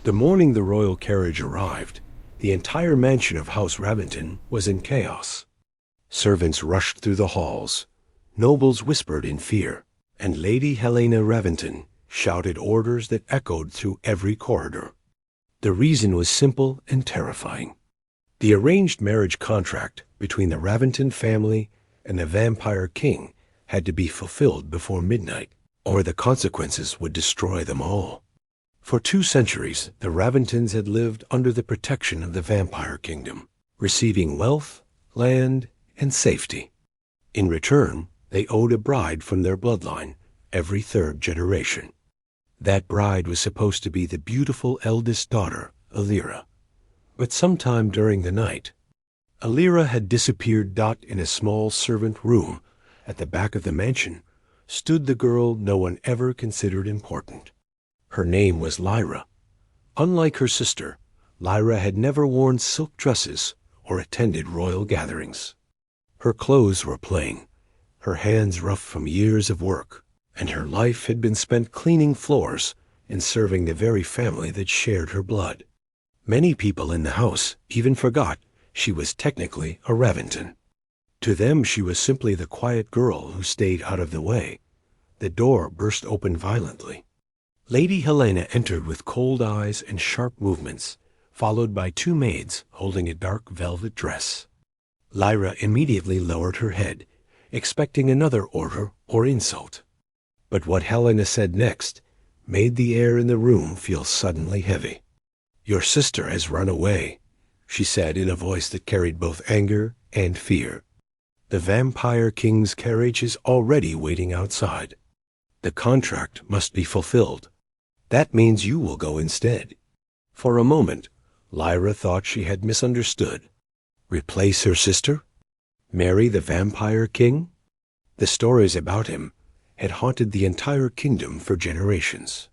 The morning the royal carriage arrived, the entire mansion of House Raventon was in chaos. Servants rushed through the halls, nobles whispered in fear, and Lady Helena Raventon shouted orders that echoed through every corridor. The reason was simple and terrifying. The arranged marriage contract between the Raventon family and the Vampire King had to be fulfilled before midnight, or the consequences would destroy them all. For 2 centuries, the Raventons had lived under the protection of the Vampire Kingdom, receiving wealth, land, and safety. In return, they owed a bride from their bloodline every 3rd generation. That bride was supposed to be the beautiful eldest daughter, Lyra. But sometime during the night, Lyra had disappeared. In a small servant room at the back of the mansion stood the girl no one ever considered important. Her name was Lyra. Unlike her sister, Lyra had never worn silk dresses or attended royal gatherings. Her clothes were plain, her hands rough from years of work, and her life had been spent cleaning floors and serving the very family that shared her blood. Many people in the house even forgot she was technically a Raventon. To them she was simply the quiet girl who stayed out of the way. The door burst open violently. Lady Helena entered with cold eyes and sharp movements, followed by 2 maids holding a dark velvet dress. Lyra immediately lowered her head, expecting another order or insult. But what Helena said next made the air in the room feel suddenly heavy. "Your sister has run away," she said in a voice that carried both anger and fear. "The Vampire King's carriage is already waiting outside. The contract must be fulfilled. That means you will go instead." For a moment, Lyra thought she had misunderstood. Replace her sister? Marry the Vampire King? The stories about him had haunted the entire kingdom for generations.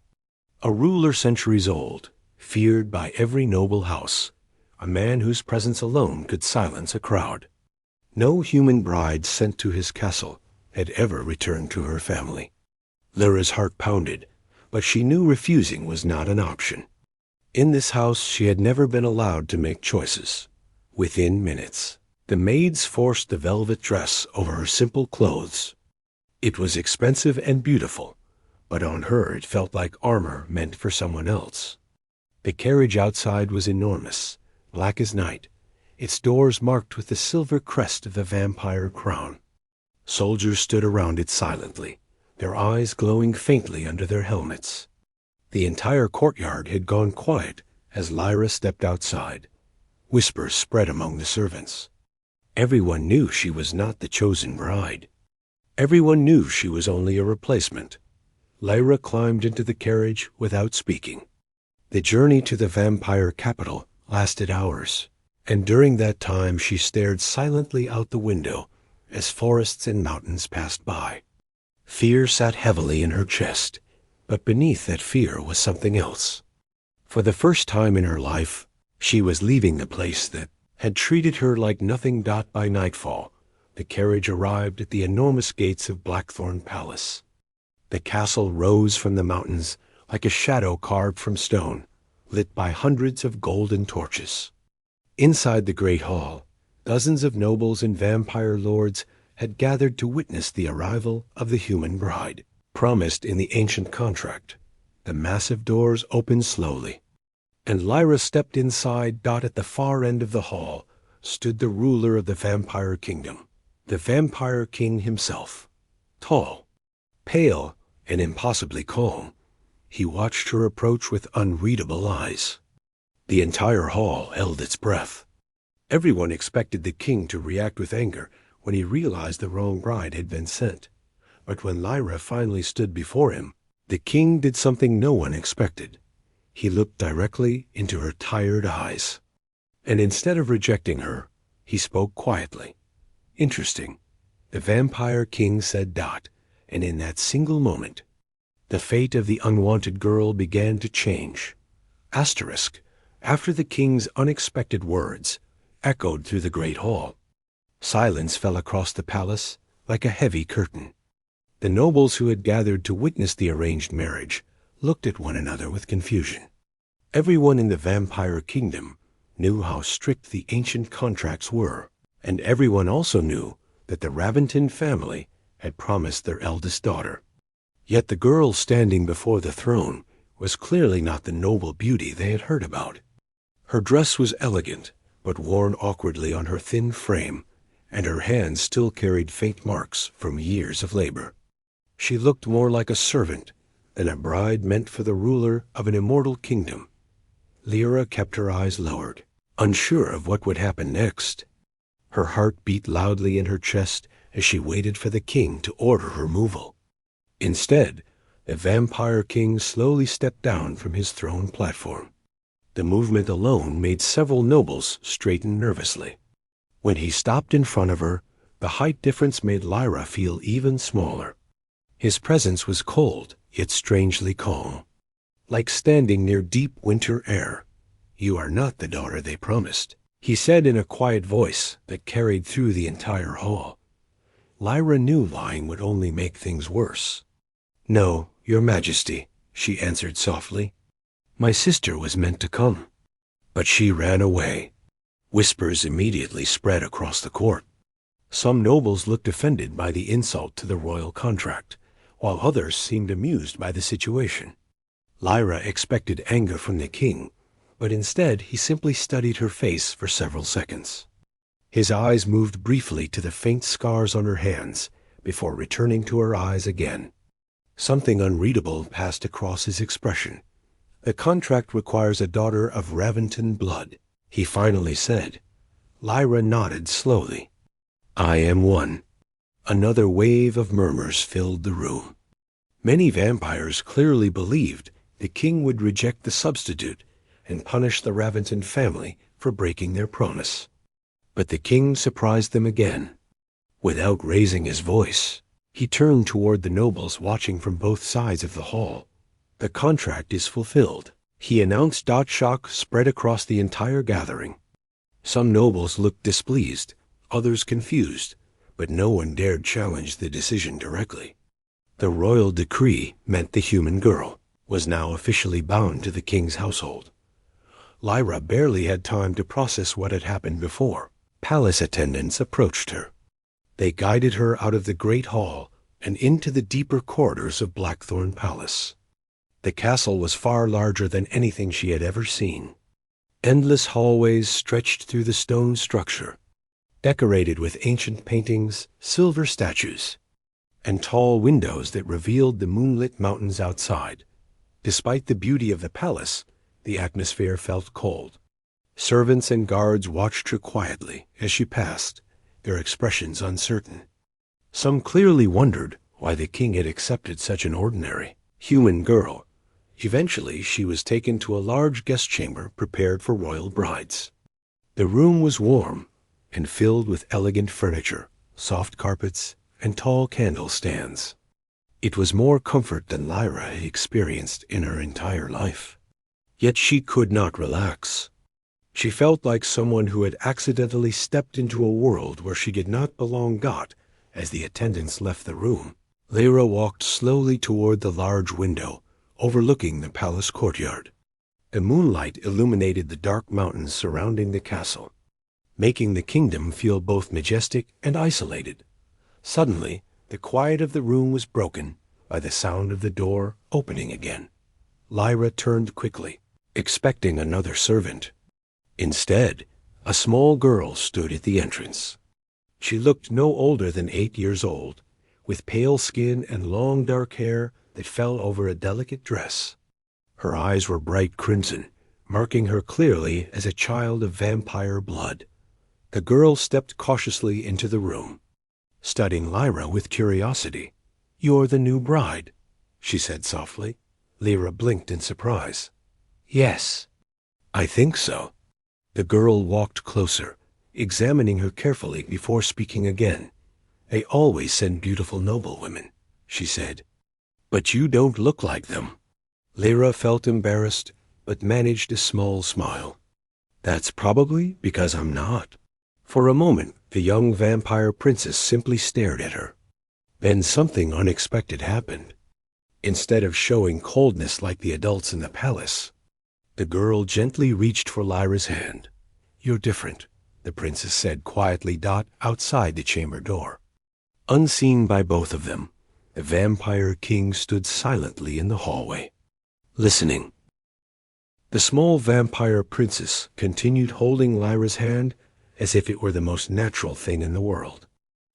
A ruler centuries old, feared by every noble house, a man whose presence alone could silence a crowd. No human bride sent to his castle had ever returned to her family. Lyra's heart pounded, but she knew refusing was not an option. In this house she had never been allowed to make choices. Within minutes, the maids forced the velvet dress over her simple clothes. It was expensive and beautiful, but on her it felt like armor meant for someone else. The carriage outside was enormous, black as night, its doors marked with the silver crest of the vampire crown. Soldiers stood around it silently, their eyes glowing faintly under their helmets. The entire courtyard had gone quiet as Lyra stepped outside. Whispers spread among the servants. Everyone knew she was not the chosen bride. Everyone knew she was only a replacement. Lyra climbed into the carriage without speaking. The journey to the vampire capital lasted hours, and during that time she stared silently out the window as forests and mountains passed by. Fear sat heavily in her chest, but beneath that fear was something else. For the first time in her life, she was leaving the place that had treated her like nothing. By nightfall, the carriage arrived at the enormous gates of Blackthorn Palace. The castle rose from the mountains like a shadow carved from stone, lit by hundreds of golden torches. Inside the great hall, dozens of nobles and vampire lords had gathered to witness the arrival of the human bride, promised in the ancient contract. The massive doors opened slowly, and Lyra stepped inside. At the far end of the hall stood the ruler of the Vampire Kingdom, the Vampire King himself. Tall, pale, and impossibly calm, he watched her approach with unreadable eyes. The entire hall held its breath. Everyone expected the king to react with anger when he realized the wrong bride had been sent. But when Lyra finally stood before him, the king did something no one expected. He looked directly into her tired eyes. And instead of rejecting her, he spoke quietly. "Interesting," the Vampire King said. And in that single moment, the fate of the unwanted girl began to change. After the king's unexpected words echoed through the great hall, silence fell across the palace like a heavy curtain. The nobles who had gathered to witness the arranged marriage looked at one another with confusion. Everyone in the vampire kingdom knew how strict the ancient contracts were, and everyone also knew that the Raventon family had promised their eldest daughter. Yet the girl standing before the throne was clearly not the noble beauty they had heard about. Her dress was elegant, but worn awkwardly on her thin frame, and her hands still carried faint marks from years of labor. She looked more like a servant than a bride meant for the ruler of an immortal kingdom. Lyra kept her eyes lowered, unsure of what would happen next. Her heart beat loudly in her chest as she waited for the king to order her removal. Instead, the vampire king slowly stepped down from his throne platform. The movement alone made several nobles straighten nervously. When he stopped in front of her, the height difference made Lyra feel even smaller. His presence was cold, yet strangely calm, like standing near deep winter air. "You are not the daughter they promised," he said in a quiet voice that carried through the entire hall. Lyra knew lying would only make things worse. "No, your majesty," she answered softly. "My sister was meant to come, but she ran away." Whispers immediately spread across the court. Some nobles looked offended by the insult to the royal contract, while others seemed amused by the situation. Lyra expected anger from the king, but instead he simply studied her face for several seconds. His eyes moved briefly to the faint scars on her hands before returning to her eyes again. Something unreadable passed across his expression. "The contract requires a daughter of Raventon blood," he finally said. Lyra nodded slowly. "I am one." Another wave of murmurs filled the room. Many vampires clearly believed the king would reject the substitute and punish the Raventon family for breaking their promise. But the king surprised them again. Without raising his voice, he turned toward the nobles watching from both sides of the hall. "The contract is fulfilled," he announced. Shock spread across the entire gathering. Some nobles looked displeased, others confused, but no one dared challenge the decision directly. The royal decree meant the human girl was now officially bound to the king's household. Lyra barely had time to process what had happened before. Palace attendants approached her. They guided her out of the great hall and into the deeper corridors of Blackthorn Palace. The castle was far larger than anything she had ever seen. Endless hallways stretched through the stone structure, decorated with ancient paintings, silver statues, and tall windows that revealed the moonlit mountains outside. Despite the beauty of the palace, the atmosphere felt cold. Servants and guards watched her quietly as she passed, their expressions uncertain. Some clearly wondered why the king had accepted such an ordinary, human girl. Eventually, she was taken to a large guest chamber prepared for royal brides. The room was warm and filled with elegant furniture, soft carpets, and tall candle stands. It was more comfort than Lyra had experienced in her entire life. Yet she could not relax. She felt like someone who had accidentally stepped into a world where she did not belong. As the attendants left the room, Lyra walked slowly toward the large window overlooking the palace courtyard. The moonlight illuminated the dark mountains surrounding the castle, making the kingdom feel both majestic and isolated. Suddenly, the quiet of the room was broken by the sound of the door opening again. Lyra turned quickly, expecting another servant. Instead, a small girl stood at the entrance. She looked no older than 8 years old, with pale skin and long dark hair that fell over a delicate dress. Her eyes were bright crimson, marking her clearly as a child of vampire blood. The girl stepped cautiously into the room, studying Lyra with curiosity. "You're the new bride," she said softly. Lyra blinked in surprise. "Yes." "I think so." The girl walked closer, examining her carefully before speaking again. "They always send beautiful noblewomen," she said. "But you don't look like them." Lyra felt embarrassed, but managed a small smile. "That's probably because I'm not." For a moment, the young vampire princess simply stared at her. Then something unexpected happened. Instead of showing coldness like the adults in the palace, The girl gently reached for Lyra's hand. "You're different," the princess said quietly outside the chamber door. Unseen by both of them, the vampire king stood silently in the hallway, listening. The small vampire princess continued holding Lyra's hand as if it were the most natural thing in the world.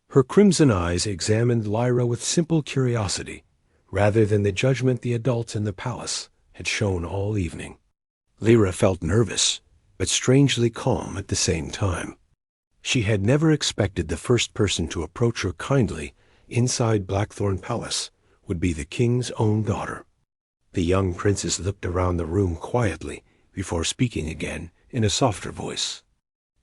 Her crimson eyes examined Lyra with simple curiosity, rather than the judgment the adults in the palace had shown all evening. Lyra felt nervous, but strangely calm at the same time. She had never expected the first person to approach her kindly inside Blackthorn Palace would be the king's own daughter. The young princess looked around the room quietly before speaking again in a softer voice.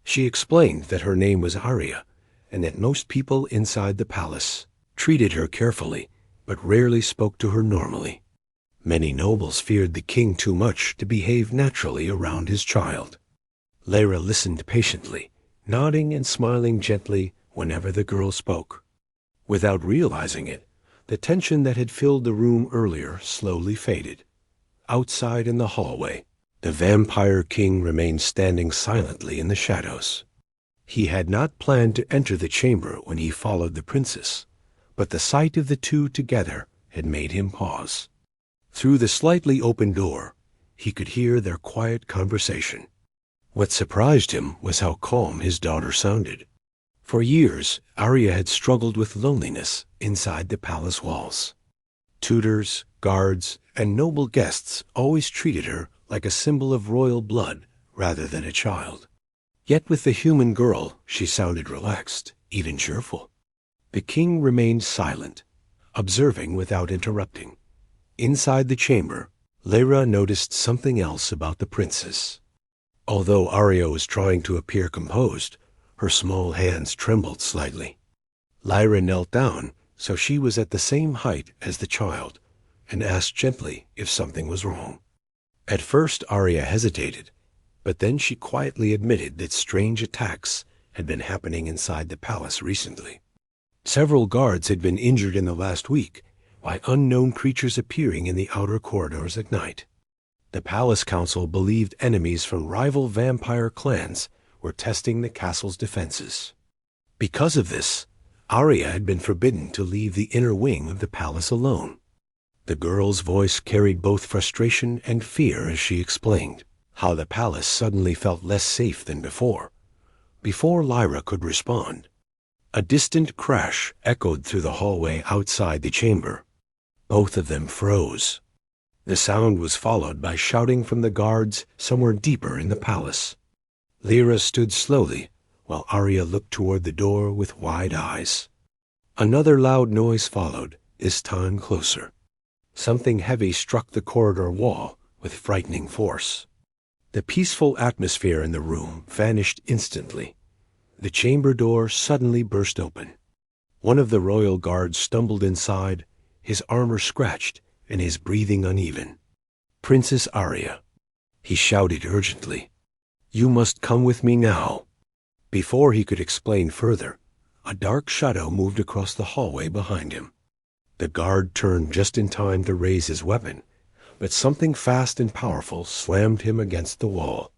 She explained that her name was Arya, and that most people inside the palace treated her carefully, but rarely spoke to her normally. Many nobles feared the king too much to behave naturally around his child. Lyra listened patiently, nodding and smiling gently whenever the girl spoke. Without realizing it, the tension that had filled the room earlier slowly faded. Outside in the hallway, the vampire king remained standing silently in the shadows. He had not planned to enter the chamber when he followed the princess, but the sight of the two together had made him pause. Through the slightly open door, he could hear their quiet conversation. What surprised him was how calm his daughter sounded. For years, Arya had struggled with loneliness inside the palace walls. Tutors, guards, and noble guests always treated her like a symbol of royal blood rather than a child. Yet with the human girl, she sounded relaxed, even cheerful. The king remained silent, observing without interrupting. Inside the chamber, Lyra noticed something else about the princess. Although Arya was trying to appear composed, her small hands trembled slightly. Lyra knelt down so she was at the same height as the child and asked gently if something was wrong. At first Arya hesitated, but then she quietly admitted that strange attacks had been happening inside the palace recently. Several guards had been injured in the last week by unknown creatures appearing in the outer corridors at night. The palace council believed enemies from rival vampire clans were testing the castle's defenses. Because of this, Arya had been forbidden to leave the inner wing of the palace alone. The girl's voice carried both frustration and fear as she explained how the palace suddenly felt less safe than before. Before Lyra could respond, a distant crash echoed through the hallway outside the chamber. Both of them froze. The sound was followed by shouting from the guards somewhere deeper in the palace. Lyra stood slowly, while Arya looked toward the door with wide eyes. Another loud noise followed, this time closer. Something heavy struck the corridor wall with frightening force. The peaceful atmosphere in the room vanished instantly. The chamber door suddenly burst open. One of the royal guards stumbled inside, his armor scratched and his breathing uneven. "Princess Arya," he shouted urgently, "you must come with me now." Before he could explain further, a dark shadow moved across the hallway behind him. The guard turned just in time to raise his weapon, but something fast and powerful slammed him against the wall.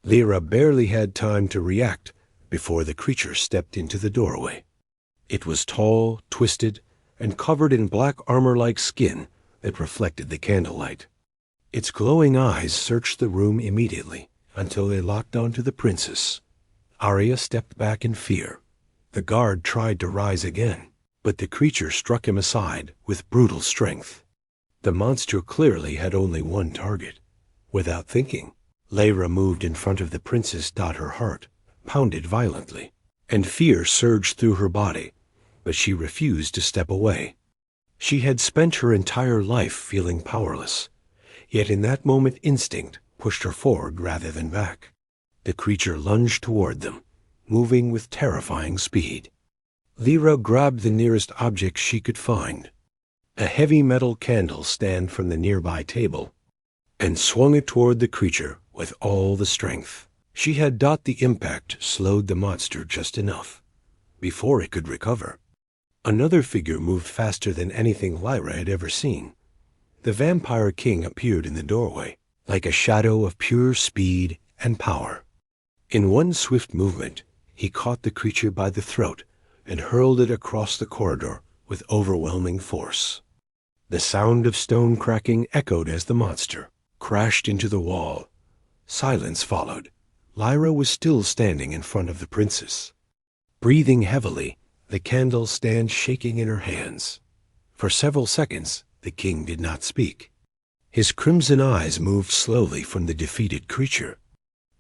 Lyra barely had time to react before the creature stepped into the doorway. It was tall, twisted, and covered in black armor-like skin that reflected the candlelight. Its glowing eyes searched the room immediately until they locked onto the princess. Arya stepped back in fear. The guard tried to rise again, but the creature struck him aside with brutal strength. The monster clearly had only one target. Without thinking, Lyra moved in front of the princess. Her heart pounded violently, and fear surged through her body, but she refused to step away. She had spent her entire life feeling powerless, yet in that moment instinct pushed her forward rather than back. The creature lunged toward them, moving with terrifying speed. Lyra grabbed the nearest object she could find, a heavy metal candle stand from the nearby table, and swung it toward the creature with all the strength. She had the impact slowed the monster just enough. Before it could recover, another figure moved faster than anything Lyra had ever seen. The vampire king appeared in the doorway, like a shadow of pure speed and power. In one swift movement, he caught the creature by the throat and hurled it across the corridor with overwhelming force. The sound of stone cracking echoed as the monster crashed into the wall. Silence followed. Lyra was still standing in front of the princess. Breathing heavily, the candle stand shaking in her hands. For several seconds, the king did not speak. His crimson eyes moved slowly from the defeated creature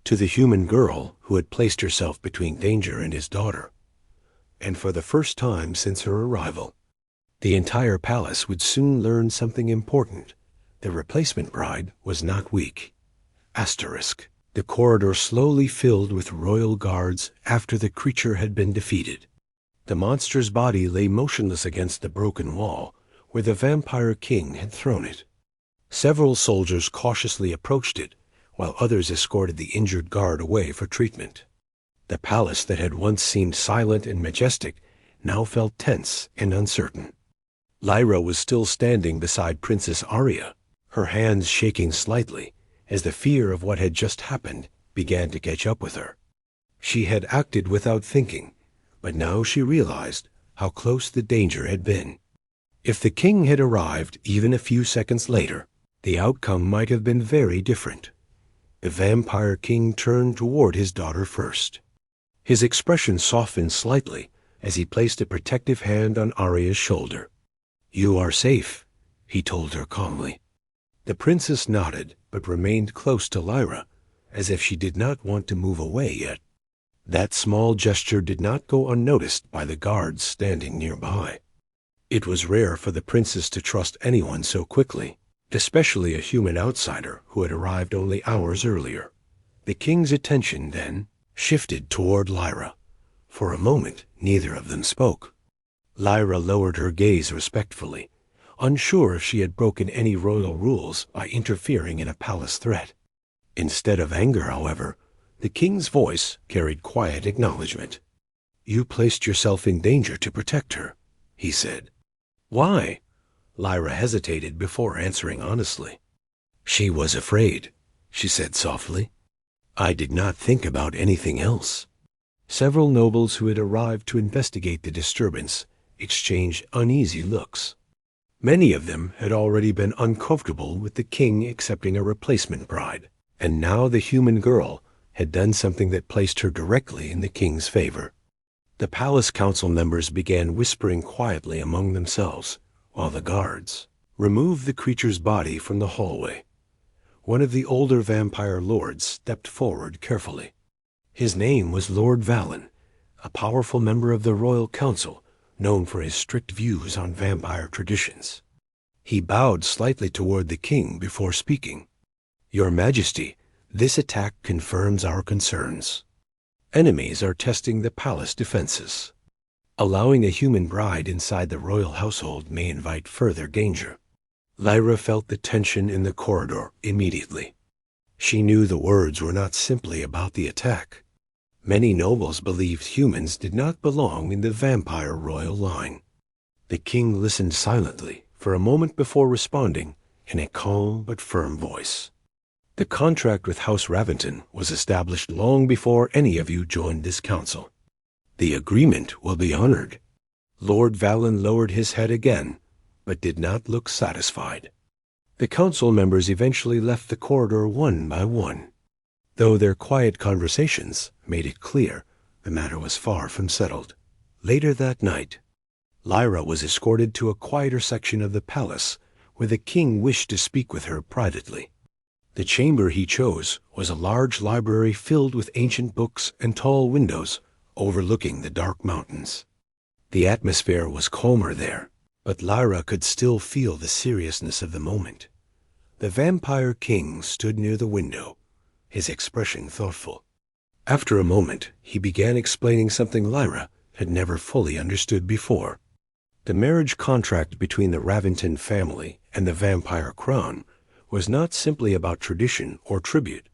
to the human girl who had placed herself between danger and his daughter. And for the first time since her arrival, the entire palace would soon learn something important. The replacement bride was not weak. Asterisk. The corridor slowly filled with royal guards after the creature had been defeated. The monster's body lay motionless against the broken wall where the vampire king had thrown it. Several soldiers cautiously approached it, while others escorted the injured guard away for treatment. The palace that had once seemed silent and majestic now felt tense and uncertain. Lyra was still standing beside Princess Arya, her hands shaking slightly as the fear of what had just happened began to catch up with her. She had acted without thinking, but now she realized how close the danger had been. If the king had arrived even a few seconds later, the outcome might have been very different. The vampire king turned toward his daughter first. His expression softened slightly as he placed a protective hand on Arya's shoulder. "You are safe," he told her calmly. The princess nodded, but remained close to Lyra, as if she did not want to move away yet. That small gesture did not go unnoticed by the guards standing nearby. It was rare for the princess to trust anyone so quickly, especially a human outsider who had arrived only hours earlier. The king's attention, then, shifted toward Lyra. For a moment, neither of them spoke. Lyra lowered her gaze respectfully, unsure if she had broken any royal rules by interfering in a palace threat. Instead of anger, however, the king's voice carried quiet acknowledgement. "You placed yourself in danger to protect her," he said. "Why?" Lyra hesitated before answering honestly. "She was afraid," she said softly. "I did not think about anything else." Several nobles who had arrived to investigate the disturbance exchanged uneasy looks. Many of them had already been uncomfortable with the king accepting a replacement bride, and now the human girl had done something that placed her directly in the king's favor. The palace council members began whispering quietly among themselves, while the guards removed the creature's body from the hallway. One of the older vampire lords stepped forward carefully. His name was Lord Valen, a powerful member of the royal council, known for his strict views on vampire traditions. He bowed slightly toward the king before speaking. "Your Majesty, this attack confirms our concerns. Enemies are testing the palace defenses. Allowing a human bride inside the royal household may invite further danger." Lyra felt the tension in the corridor immediately. She knew the words were not simply about the attack. Many nobles believed humans did not belong in the vampire royal line. The king listened silently for a moment before responding in a calm but firm voice. "The contract with House Raventon was established long before any of you joined this council. The agreement will be honored." Lord Valen lowered his head again, but did not look satisfied. The council members eventually left the corridor one by one. Though their quiet conversations made it clear the matter was far from settled. Later that night, Lyra was escorted to a quieter section of the palace where the king wished to speak with her privately. The chamber he chose was a large library filled with ancient books and tall windows overlooking the dark mountains. The atmosphere was calmer there, but Lyra could still feel the seriousness of the moment. The vampire king stood near the window, his expression thoughtful. After a moment, he began explaining something Lyra had never fully understood before. The marriage contract between the Raventon family and the vampire crown was not simply about tradition or tribute.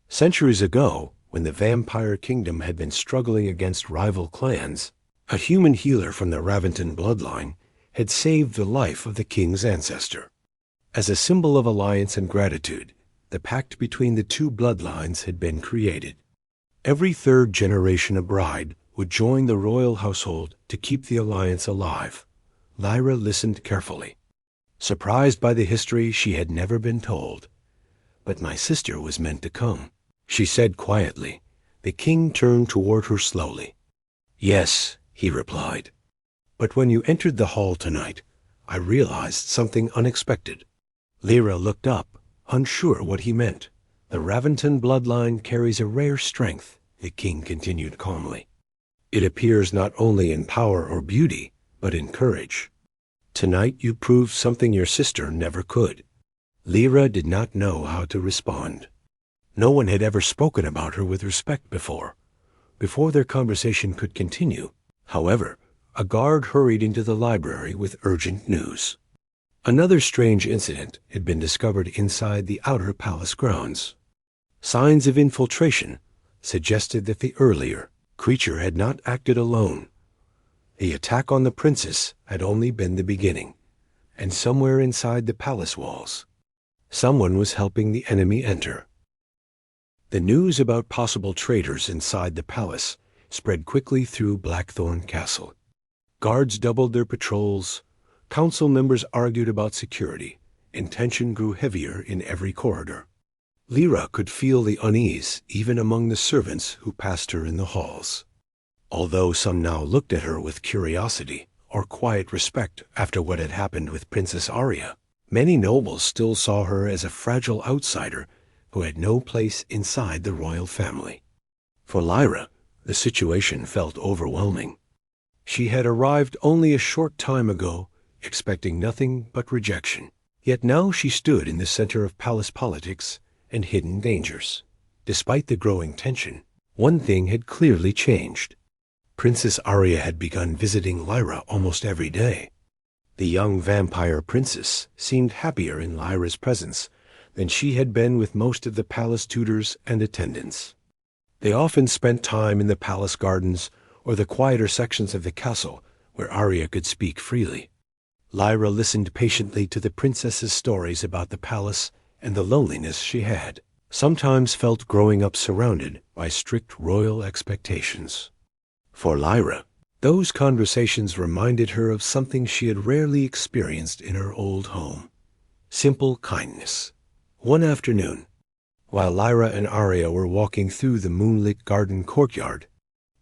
Centuries ago, when the vampire kingdom had been struggling against rival clans, a human healer from the Raventon bloodline had saved the life of the king's ancestor. As a symbol of alliance and gratitude, The pact between the two bloodlines had been created. Every third generation a bride would join the royal household to keep the alliance alive. Lyra listened carefully, surprised by the history she had never been told. "But my sister was meant to come," she said quietly. The king turned toward her slowly. "Yes," he replied. "But when you entered the hall tonight, I realized something unexpected." Lyra looked up, unsure what he meant. "The Raventon bloodline carries a rare strength," the king continued calmly. "It appears not only in power or beauty, but in courage. Tonight you proved something your sister never could." Lyra did not know how to respond. No one had ever spoken about her with respect before. Before their conversation could continue, however, a guard hurried into the library with urgent news. Another strange incident had been discovered inside the outer palace grounds. Signs of infiltration suggested that the earlier creature had not acted alone. The attack on the princess had only been the beginning, and somewhere inside the palace walls, someone was helping the enemy enter. The news about possible traitors inside the palace spread quickly through Blackthorn Castle. Guards doubled their patrols, council members argued about security, and tension grew heavier in every corridor. Lyra could feel the unease even among the servants who passed her in the halls. Although some now looked at her with curiosity or quiet respect after what had happened with Princess Arya, many nobles still saw her as a fragile outsider who had no place inside the royal family. For Lyra, the situation felt overwhelming. She had arrived only a short time ago, expecting nothing but rejection. Yet now she stood in the center of palace politics and hidden dangers. Despite the growing tension, one thing had clearly changed. Princess Arya had begun visiting Lyra almost every day. The young vampire princess seemed happier in Lyra's presence than she had been with most of the palace tutors and attendants. They often spent time in the palace gardens or the quieter sections of the castle where Arya could speak freely. Lyra listened patiently to the princess's stories about the palace and the loneliness she had, sometimes felt growing up surrounded by strict royal expectations. For Lyra, those conversations reminded her of something she had rarely experienced in her old home: simple kindness. One afternoon, while Lyra and Arya were walking through the moonlit garden courtyard,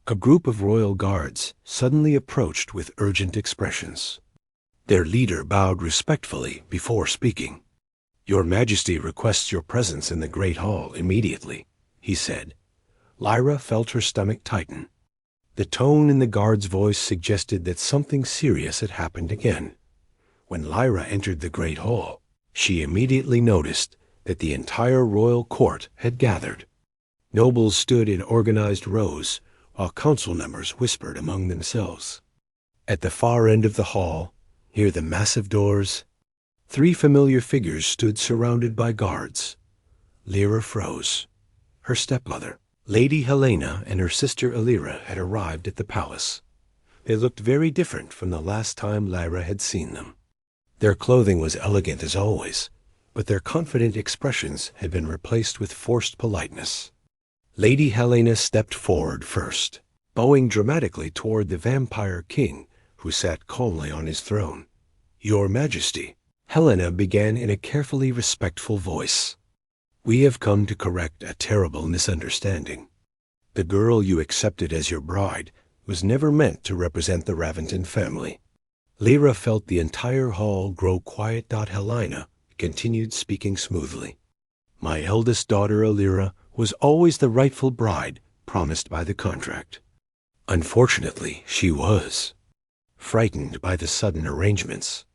a group of royal guards suddenly approached with urgent expressions. Their leader bowed respectfully before speaking. "Your Majesty requests your presence in the great hall immediately," he said. Lyra felt her stomach tighten. The tone in the guard's voice suggested that something serious had happened again. When Lyra entered the great hall, she immediately noticed that the entire royal court had gathered. Nobles stood in organized rows, while council members whispered among themselves. At the far end of the hall, near the massive doors, 3 familiar figures stood surrounded by guards. Lyra froze. Her stepmother, Lady Helena, and her sister Lyra had arrived at the palace. They looked very different from the last time Lyra had seen them. Their clothing was elegant as always, but their confident expressions had been replaced with forced politeness. Lady Helena stepped forward first, bowing dramatically toward the vampire king, who sat calmly on his throne. "Your Majesty," Helena began in a carefully respectful voice, "we have come to correct a terrible misunderstanding. The girl you accepted as your bride was never meant to represent the Raventon family." Lyra felt the entire hall grow quiet. Helena continued speaking smoothly. "My eldest daughter, Lyra, was always the rightful bride promised by the contract. Unfortunately, she was frightened by the sudden arrangements.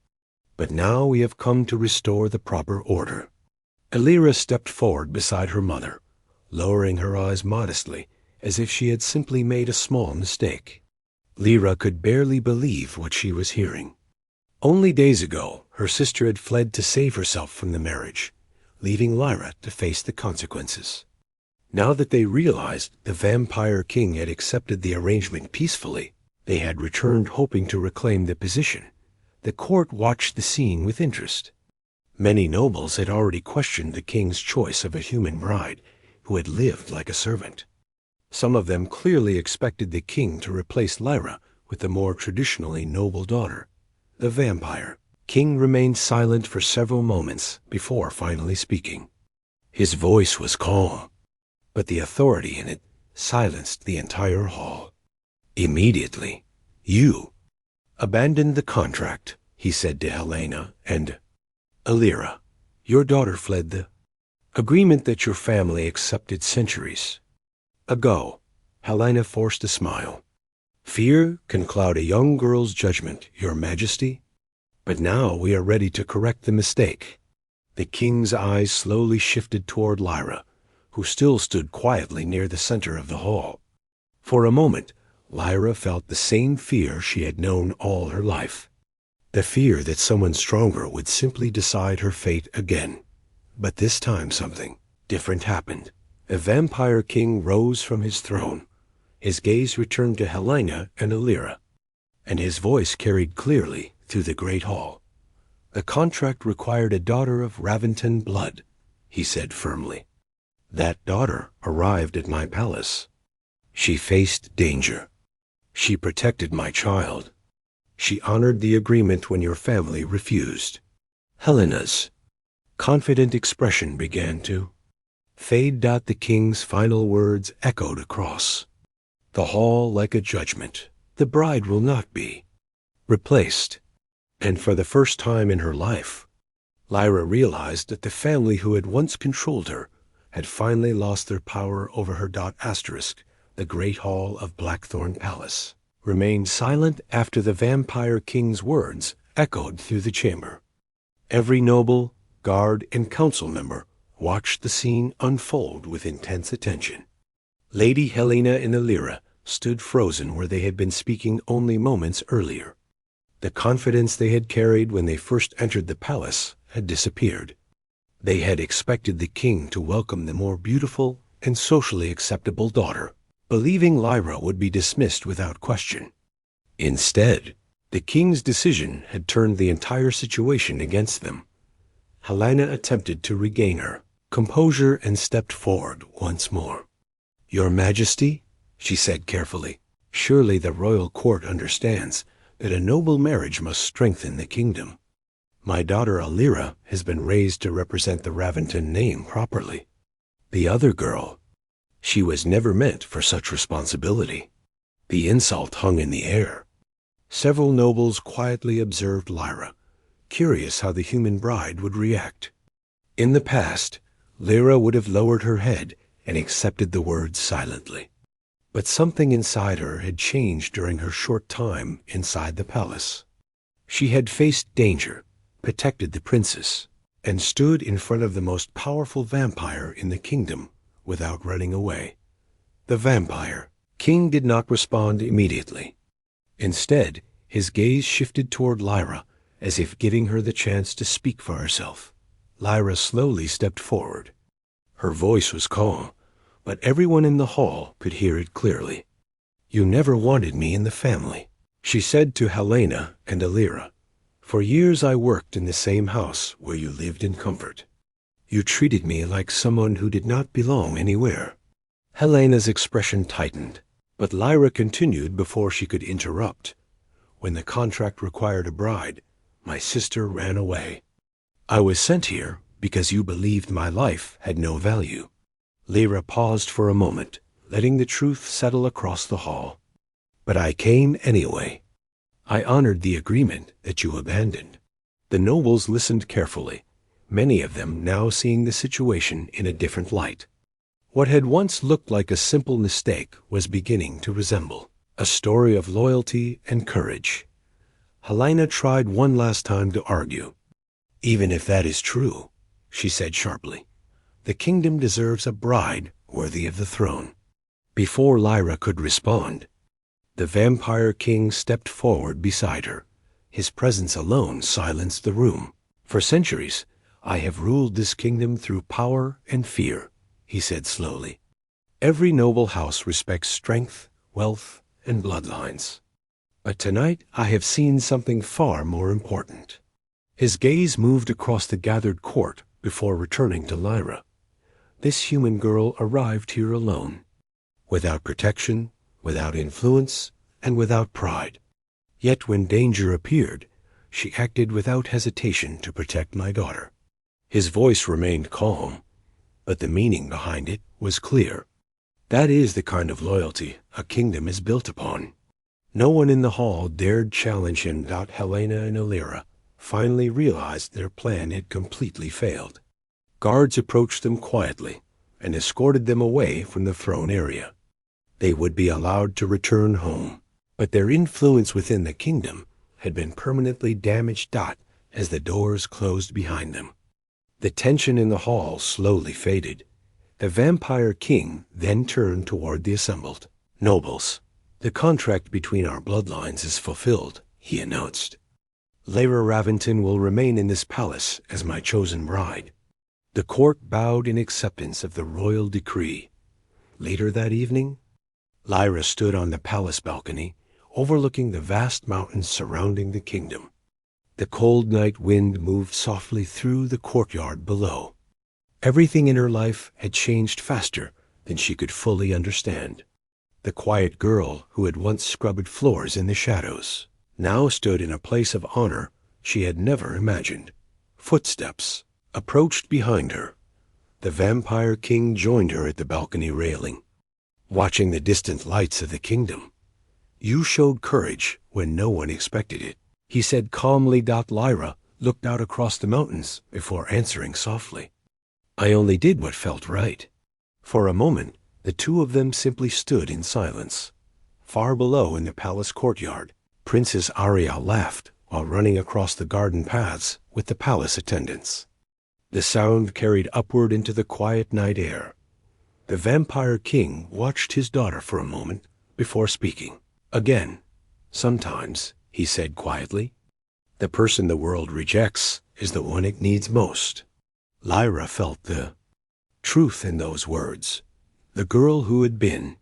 But now we have come to restore the proper order." Lyra stepped forward beside her mother, lowering her eyes modestly, as if she had simply made a small mistake. Lyra could barely believe what she was hearing. Only days ago, her sister had fled to save herself from the marriage, leaving Lyra to face the consequences. Now that they realized the vampire king had accepted the arrangement peacefully, they had returned hoping to reclaim the position. The court watched the scene with interest. Many nobles had already questioned the king's choice of a human bride who had lived like a servant. Some of them clearly expected the king to replace Lyra with the more traditionally noble daughter, the vampire. King remained silent for several moments before finally speaking. His voice was calm, but the authority in it silenced the entire hall. Immediately, you abandoned the contract, he said to Helena, and Lyra, your daughter fled the agreement that your family accepted centuries ago. Helena forced a smile. Fear can cloud a young girl's judgment, Your Majesty. But now we are ready to correct the mistake. The king's eyes slowly shifted toward Lyra, who still stood quietly near the center of the hall. For a moment, Lyra felt the same fear she had known all her life. The fear that someone stronger would simply decide her fate again. But this time something different happened. A vampire king rose from his throne. His gaze returned to Helena and Lyra, and his voice carried clearly through the great hall. The contract required a daughter of Raventon blood, he said firmly. That daughter arrived at my palace. She faced danger. She protected my child. She honored the agreement when your family refused. Helena's confident expression began to fade. The king's final words echoed across the hall like a judgment. The bride will not be replaced. And for the first time in her life, Lyra realized that the family who had once controlled her had finally lost their power over her. The great hall of Blackthorn Palace remained silent after the vampire king's words echoed through the chamber. Every noble, guard, and council member watched the scene unfold with intense attention. Lady Helena and Lyra stood frozen where they had been speaking only moments earlier. The confidence they had carried when they first entered the palace had disappeared. They had expected the king to welcome the more beautiful and socially acceptable daughter, believing Lyra would be dismissed without question. Instead, the king's decision had turned the entire situation against them. Helena attempted to regain her composure and stepped forward once more. Your Majesty, she said carefully, surely the royal court understands that a noble marriage must strengthen the kingdom. My daughter Lyra has been raised to represent the Raventon name properly. The other girl, she was never meant for such responsibility. The insult hung in the air. Several nobles quietly observed Lyra, curious how the human bride would react. In the past, Lyra would have lowered her head and accepted the words silently. But something inside her had changed during her short time inside the palace. She had faced danger, protected the princess, and stood in front of the most powerful vampire in the kingdom without running away. The vampire king did not respond immediately. Instead, his gaze shifted toward Lyra, as if giving her the chance to speak for herself. Lyra slowly stepped forward. Her voice was calm, but everyone in the hall could hear it clearly. You never wanted me in the family, she said to Helena and Lyra. For years I worked in the same house where you lived in comfort. You treated me like someone who did not belong anywhere. Helena's expression tightened, but Lyra continued before she could interrupt. When the contract required a bride, my sister ran away. I was sent here because you believed my life had no value. Lyra paused for a moment, letting the truth settle across the hall. But I came anyway. I honored the agreement that you abandoned. The nobles listened carefully, many of them now seeing the situation in a different light. What had once looked like a simple mistake was beginning to resemble a story of loyalty and courage. Helena tried one last time to argue. Even if that is true, she said sharply, the kingdom deserves a bride worthy of the throne. Before Lyra could respond, the vampire king stepped forward beside her. His presence alone silenced the room. For centuries, I have ruled this kingdom through power and fear, he said slowly. Every noble house respects strength, wealth, and bloodlines. But tonight I have seen something far more important. His gaze moved across the gathered court before returning to Lyra. This human girl arrived here alone, without protection, without influence, and without pride. Yet when danger appeared, she acted without hesitation to protect my daughter. His voice remained calm, but the meaning behind it was clear. That is the kind of loyalty a kingdom is built upon. No one in the hall dared challenge him. Helena and Lyra finally realized their plan had completely failed. Guards approached them quietly and escorted them away from the throne area. They would be allowed to return home, but their influence within the kingdom had been permanently damaged. As the doors closed behind them, the tension in the hall slowly faded. The vampire king then turned toward the assembled nobles. "The contract between our bloodlines is fulfilled," he announced. "Lyra Raventon will remain in this palace as my chosen bride." The court bowed in acceptance of the royal decree. Later that evening, Lyra stood on the palace balcony, overlooking the vast mountains surrounding the kingdom. The cold night wind moved softly through the courtyard below. Everything in her life had changed faster than she could fully understand. The quiet girl who had once scrubbed floors in the shadows now stood in a place of honor she had never imagined. Footsteps approached behind her. The vampire king joined her at the balcony railing, watching the distant lights of the kingdom. "You showed courage when no one expected it," he said calmly. Lyra looked out across the mountains before answering softly, "I only did what felt right." For a moment, the two of them simply stood in silence. Far below in the palace courtyard, Princess Arya laughed while running across the garden paths with the palace attendants. The sound carried upward into the quiet night air. The vampire king watched his daughter for a moment before speaking. "Again, sometimes," he said quietly, "the person the world rejects is the one it needs most." Lyra felt the truth in those words. The girl who had been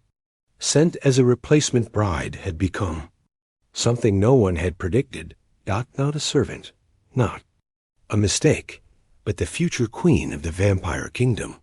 sent as a replacement bride had become something no one had predicted. Not a servant, not a mistake, but the future queen of the vampire kingdom.